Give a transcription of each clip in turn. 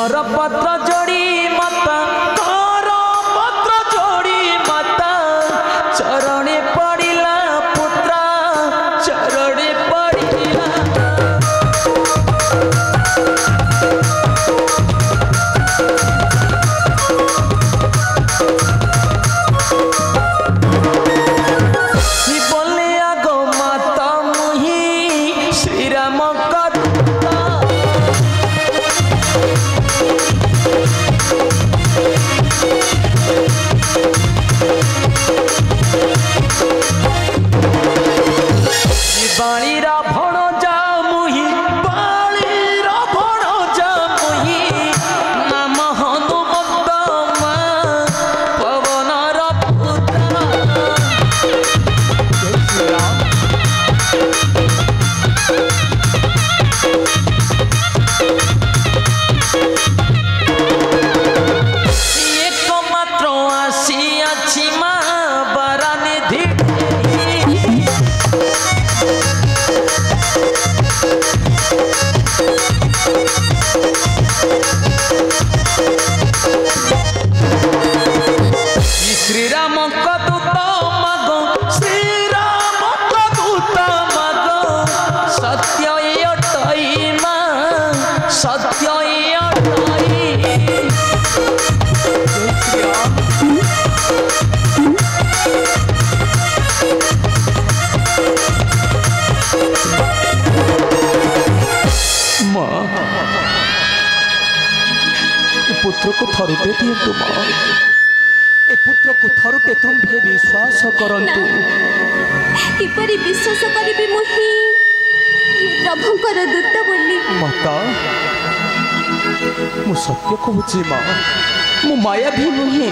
कर पत्र जोड़ी माता कर पत्र जोड़ी माता चरणे पड़िला पुत्र चरणे पड़िला पुत्र को थरुटे दियंतु माँ ए पुत्र को थरुटे तुम्भे विश्वास करंतु किपरि विश्वास करिबि मुही प्रभुकर दूत बोली माता मु सत्य कहूची माँ मु माया भी नुहे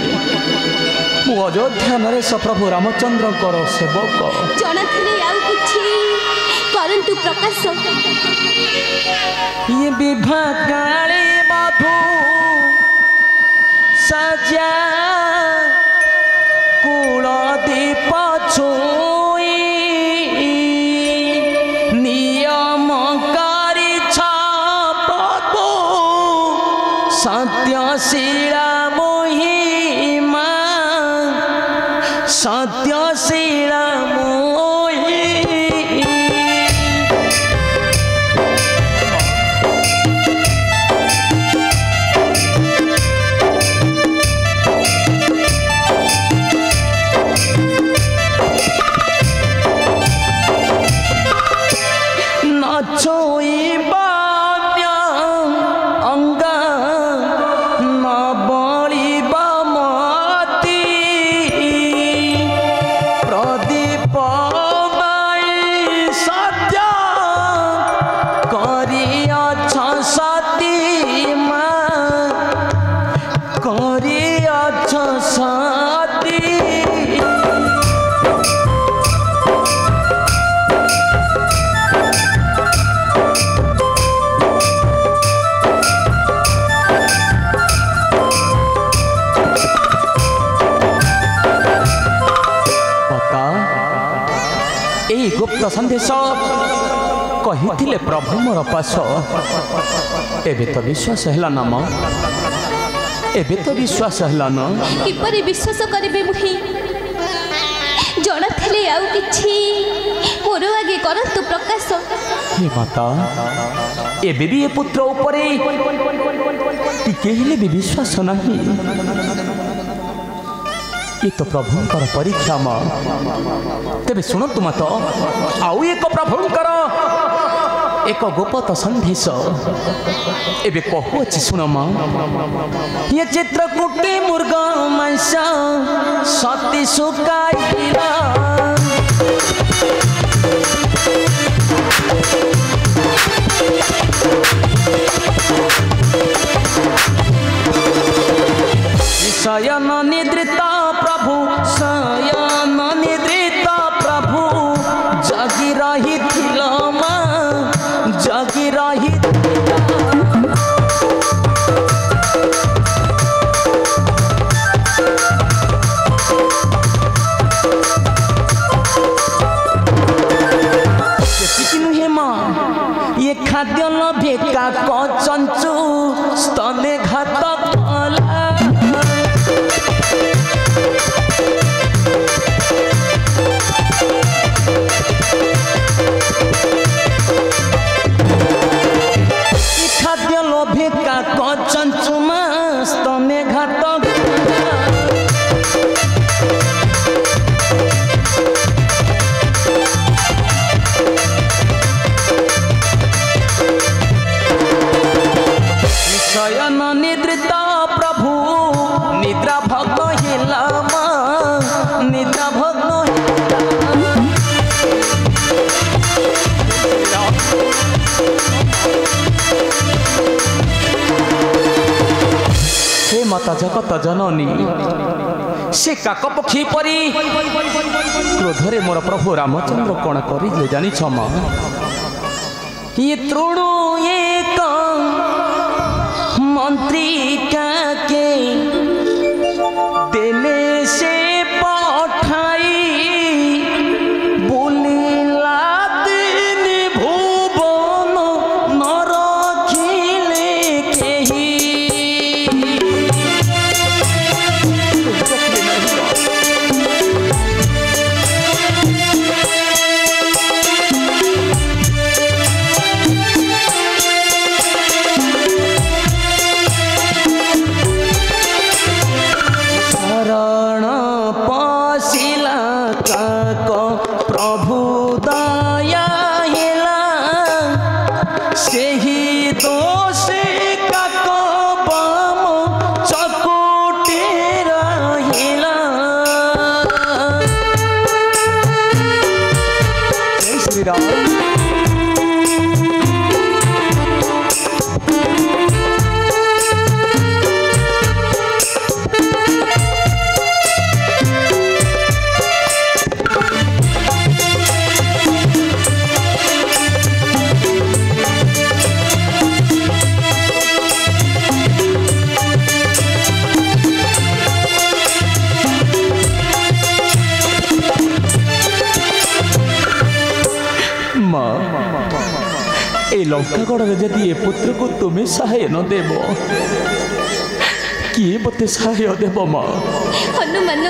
मु अयोध्या नरेश प्रभु रामचंद्र कर सेवक जणा थिले आउ किछि करंतु प्रकाश ये विवाह काली मधु सजा कुल दीप छुई नियम कारी प्रभु सत्यशीला महिमा सत्यशीला गुप्त संदेश कही प्रभु मोर पास एबे तो विश्वास है नाम एबे तो विश्वास है न किपरि विश्वास करिबे मुही जणा थिले आउ किछि मोर आगे करंतु प्रकाश हे माता एबे भी ए पुत्र ऊपर टिके हेले भी विश्वास नहीं ये तो प्रभुंकर परीक्षा माँ तेरे शुणु मत आउ एक प्रभुंकर एक गोपत संदेश एबे कहूँ शुण माँ ये चित्रकूटी मुर्ग मांस सती सुकाइला शयन निद्रित प्रभु शयन निद्रित प्रभु जगी रही जगी रही नुहे माँ ये खाद्य लभिका कचंचु स्तने घात कला खाद्य लभिका कचंचु स्तने घात शयन निद्रित प्रभु निद्रा भग्न हिला निद्रा भग्न हे माता जगत जननी से काक पक्षी परी क्रोधरे मोर प्रभु रामचंद्र कौन कर जानी छमा ये तृणु एक मंत्री के दिले से पठाई बुलिला दिन भुवन नर खिले केही प्रभु दया हिला सेही दोष काक बम चकुटे रहिला जय श्री राम ए लंकागढ़ जदि ए पुत्र को तुम्हें सहाय न देव किए मत सहाय देव माँ हनुमान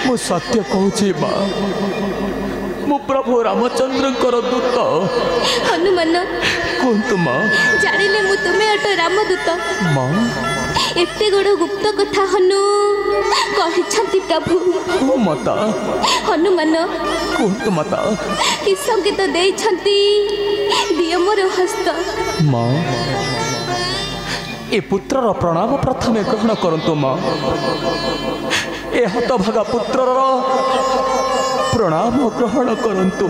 मु सत्य कहूँ माँ मु प्रभु रामचंद्र दूत हनुमान कहतु माँ जानिले मु तुम्हें अट रामदूत माँ एते बड़ गुप्त कथा हनु कहिछंती प्रभु ओ माता हनुमान कहतु माता कि संकेत देइछंती दिय मोर हस्त माँ ए पुत्रर प्रणाम प्रथमे ग्रहण करंतु माँ ए हतभागा पुत्रर प्रणाम ग्रहण करंतु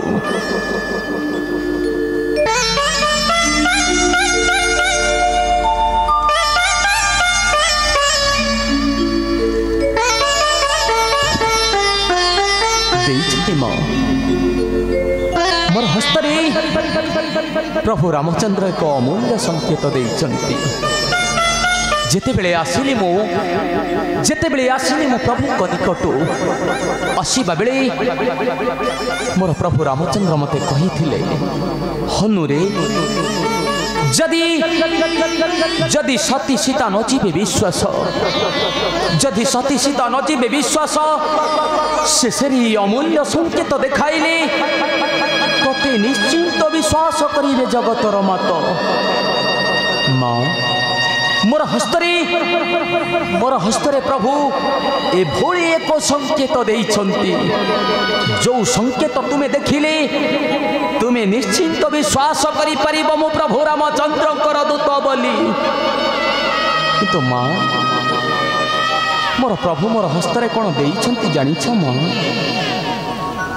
मोर हस्तरे प्रभु रामचंद्र एक अमूल्य संकेत देइचंती जेतेबेले आसिली मो प्रभु निकटू आसवा बेले मोर प्रभु रामचंद्र मते कही हनुरे जदि सती सीता नजीबे विश्वास जदि सती सीता नजीबे विश्वास शेषरी अमूल्य संकेत देखाइले तते निश्चिंत विश्वास करिवे जगतर मात माँ मोर हस्तरे प्रभु ए भोली एक संकेत देइछंती जो संकेत तुमे देखिले तुमे निश्चिंत विश्वास करि परिबो मो प्रभु रामचंद्र दूत बोली किंतु माँ मोर प्रभु मोर हस्तरे कौन देइछंती जानिछ माँ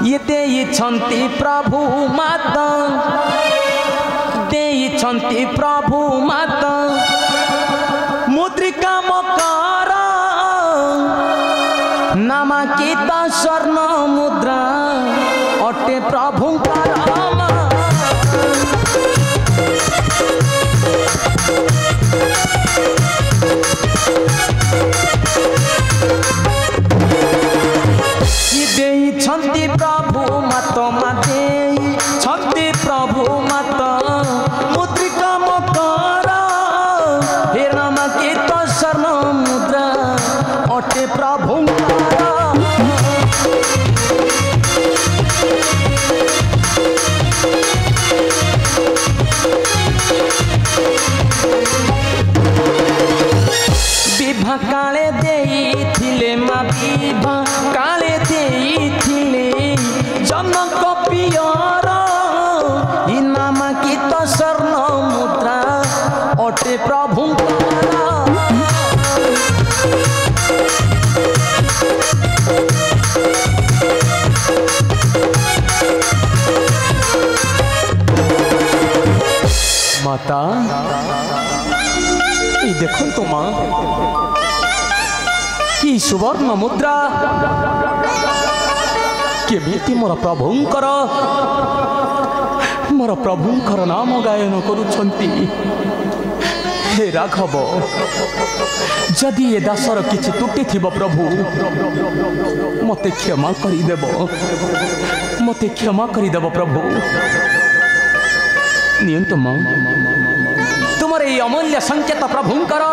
ये देइछंती प्रभु माता देइछंती प्रभु माता मुद्रिका मकर नामांकित स्वर्ण मुद्रा अटे प्रभुंकर देइछंती प्रभु माता माते छंती प्रभु माता काले देइथिले मा विभा काले देइथिले जनक पियर इनाम की तो स्वर्ण मुद्रा अटे प्रभु माता ये देखो तो माँ कि सुवर्ण मुद्रा केमिति मोर प्रभुंकर नाम गायन करुछंती। हे राघव जदि ए दासर किछि त्रुटि थिबो प्रभु मते क्षमा करिदेव प्रभु नियंतु मां तुमर ये अमूल्य संकेत प्रभुंकर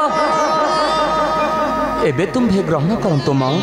एबे तुम्हे ग्रहण करंतु मां।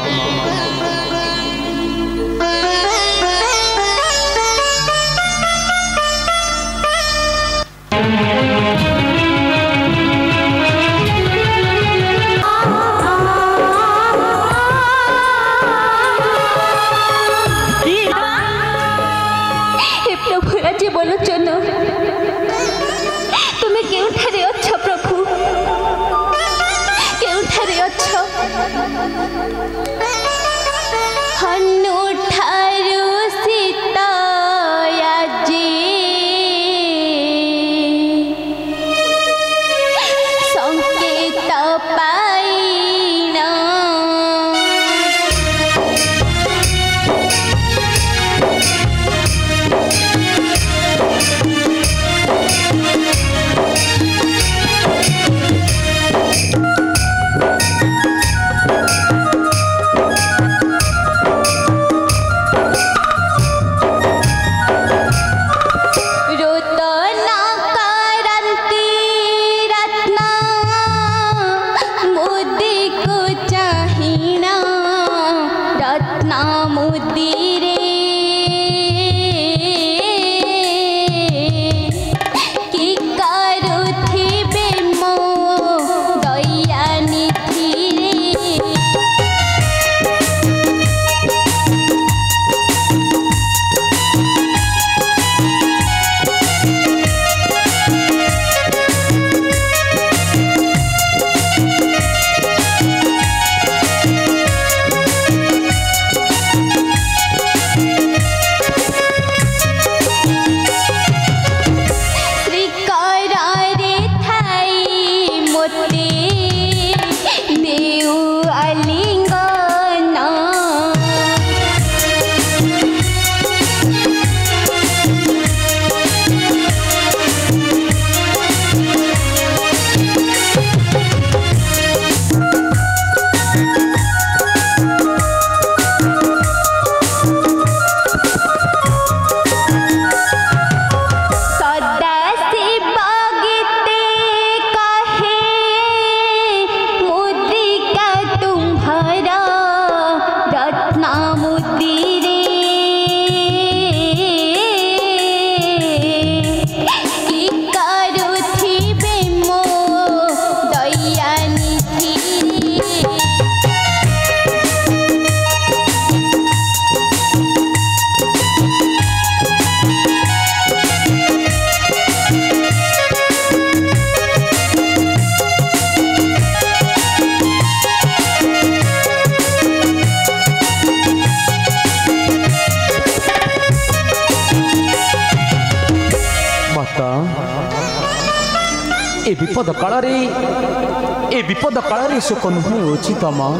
ए विपद काल सुख नुहे उचित मां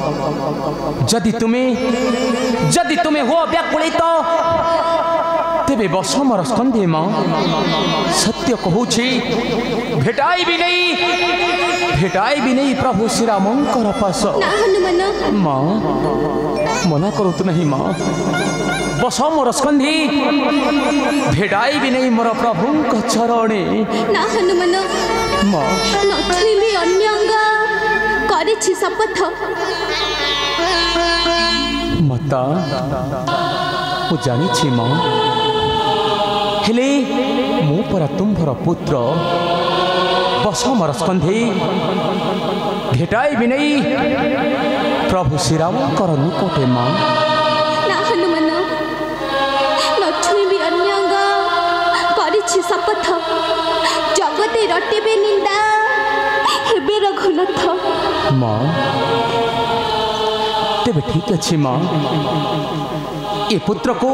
जदि तुम्हें हो व्याकुलित तेबे बस मोर स्कंधे मां सत्य कहूछि भेटाई भी नहीं प्रभु श्री रामंकर पास मां मना करू तो नहीं मां बस मोर स्कंधी भेटाई भी नहीं मोर प्रभु चरणे ना हनुमान मां नथुली अन्यंग करिछि शपथ माता मु जानिछि मां हेले मु परा तुम्भर पुत्र बस मोर स्कंधी भेटाइबि नहीं प्रभु श्रीरामकर निकटे माँ। ना हनुमान न छुईबी अन्यंग करिछि शपथ जगते रटिबे निंदा हेबे रघुनाथ। माँ तेरे ठीक अच्छी माँ ये पुत्र को